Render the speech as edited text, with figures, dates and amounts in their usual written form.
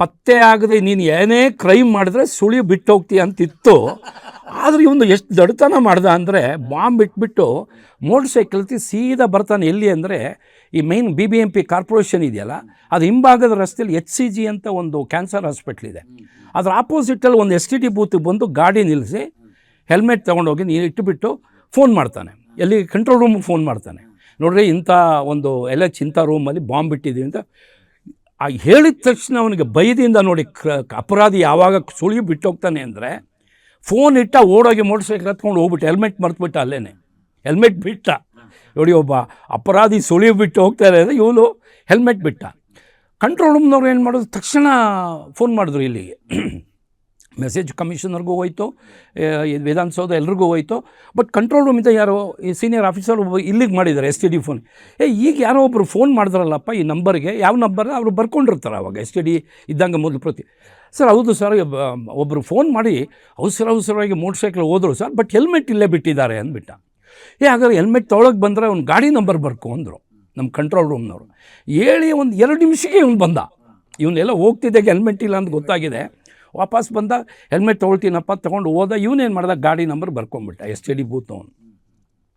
ಪತ್ತೆ ಆಗದೆ ನೀನು ಏನೇ ಕ್ರೈಮ್ ಮಾಡಿದ್ರೆ ಸುಳಿ ಬಿಟ್ಟು ಹೋಗ್ತೀಯ ಅಂತಿತ್ತು. ಆದರೆ ಇವನು ಎಷ್ಟು ದಡ್ತನ ಮಾಡ್ದ ಅಂದರೆ ಬಾಂಬ್ ಇಟ್ಬಿಟ್ಟು ಮೋಟರ್ ಸೈಕಲ್ ಸೀದಾ ಬರ್ತಾನೆ. ಎಲ್ಲಿ ಅಂದರೆ ಈ ಮೈನ್ BBMP ಕಾರ್ಪೊರೇಷನ್ ಇದೆಯಲ್ಲ, ಅದು ಹಿಂಭಾಗದ ರಸ್ತೆಯಲ್ಲಿ HCG ಅಂತ ಒಂದು ಕ್ಯಾನ್ಸರ್ ಹಾಸ್ಪಿಟ್ಲ್ ಇದೆ. ಅದ್ರ ಆಪೋಸಿಟಲ್ಲಿ ಒಂದು STD ಬೂತ್ ಬಂದು ಗಾಡಿ ನಿಲ್ಲಿಸಿ ಹೆಲ್ಮೆಟ್ ತೊಗೊಂಡೋಗಿ ನೀನು ಇಟ್ಟುಬಿಟ್ಟು ಫೋನ್ ಮಾಡ್ತಾನೆ. ಎಲ್ಲಿ ಕಂಟ್ರೋಲ್ ರೂಮಿಗೆ ಫೋನ್ ಮಾಡ್ತಾನೆ, ನೋಡ್ರಿ ಇಂಥ ಒಂದು ಇಂಥ ರೂಮಲ್ಲಿ ಬಾಂಬ್ ಇಟ್ಟಿದ್ದೀವಿ ಅಂತ. ಆ ಹೇಳಿದ ತಕ್ಷಣ ಅವನಿಗೆ ಭಯದಿಂದ ನೋಡಿ ಅಪರಾಧಿ ಯಾವಾಗ ಸುಳಿ ಬಿಟ್ಟು ಹೋಗ್ತಾನೆ ಅಂದರೆ ಫೋನ್ ಇಟ್ಟ ಓಡೋಗಿ ಮೋಟರ್ ಸೈಕಲ್ ಹತ್ಕೊಂಡು ಹೋಗ್ಬಿಟ್ಟು ಹೆಲ್ಮೆಟ್ ಮರ್ತುಬಿಟ್ಟ. ಅಲ್ಲೇ ಹೆಲ್ಮೆಟ್ ಬಿಟ್ಟ. ನೋಡಿ, ಒಬ್ಬ ಅಪರಾಧಿ ಸುಳಿ ಬಿಟ್ಟು ಹೋಗ್ತಾರೆ ಅಂದರೆ ಇವನು ಹೆಲ್ಮೆಟ್ ಬಿಟ್ಟ. ಕಂಟ್ರೋಲ್ ರೂಮ್ನವ್ರು ಏನು ಮಾಡೋದು, ತಕ್ಷಣ ಫೋನ್ ಮಾಡಿದ್ರು ಇಲ್ಲಿಗೆ. ಮೆಸೇಜ್ ಕಮಿಷನರ್ಗೂ ಹೋಯ್ತು, ವಿಧಾನಸೌಧ ಎಲ್ರಿಗೂ ಹೋಯ್ತು. ಬಟ್ ಕಂಟ್ರೋಲ್ ರೂಮಿಂದ ಯಾರೋ ಈ ಸೀನಿಯರ್ ಆಫೀಸರ್ ಇಲ್ಲಿಗೆ ಮಾಡಿದ್ದಾರೆ STD ಫೋನ್. ಈಗ ಯಾರೋ ಒಬ್ಬರು ಫೋನ್ ಮಾಡಿದ್ರಲ್ಲಪ್ಪ ಈ ನಂಬರ್ಗೆ, ಯಾವ ನಂಬರ್ ಅವರು ಬರ್ಕೊಂಡಿರ್ತಾರೆ ಅವಾಗ STD ಇದ್ದಂಗೆ ಮೊದಲು ಪ್ರತಿ. ಸರ್ ಹೌದು ಸರ್, ಒಬ್ಬರು ಫೋನ್ ಮಾಡಿ ಅವಸರವಾಗಿ ಮೋಟರ್ ಸೈಕಲ್ ಹೋದರು ಸರ್, ಬಟ್ ಹೆಲ್ಮೆಟ್ ಇಲ್ಲೇ ಬಿಟ್ಟಿದ್ದಾರೆ ಅಂದ್ಬಿಟ್ಟ. ಹಾಗಾದ್ರೆ ಹೆಲ್ಮೆಟ್ ತೊಗೊಳಕ್ಕೆ ಬಂದರೆ ಅವ್ನು ಗಾಡಿ ನಂಬರ್ ಬರ್ಕೊ ಅಂದರು ನಮ್ಮ ಕಂಟ್ರೋಲ್ ರೂಮ್ನವರು. ಹೇಳಿ ಒಂದು 2 ನಿಮಿಷಕ್ಕೆ ಇವನು ಬಂದ. ಇವನ್ನೆಲ್ಲ ಹೋಗ್ತಿದ್ದಾಗ ಹೆಲ್ಮೆಟ್ ಇಲ್ಲ ಅಂತ ಗೊತ್ತಾಗಿದೆ. ವಾಪಸ್ ಬಂದ, ಹೆಲ್ಮೆಟ್ ತೊಗೊಳ್ತೀನಪ್ಪ ತೊಗೊಂಡು ಹೋದ. ಇವನೇನು ಮಾಡ್ದ, ಗಾಡಿ ನಂಬರ್ ಬರ್ಕೊಂಬಿಟ್ಟ STD ಬೂತ್ ಅವನು.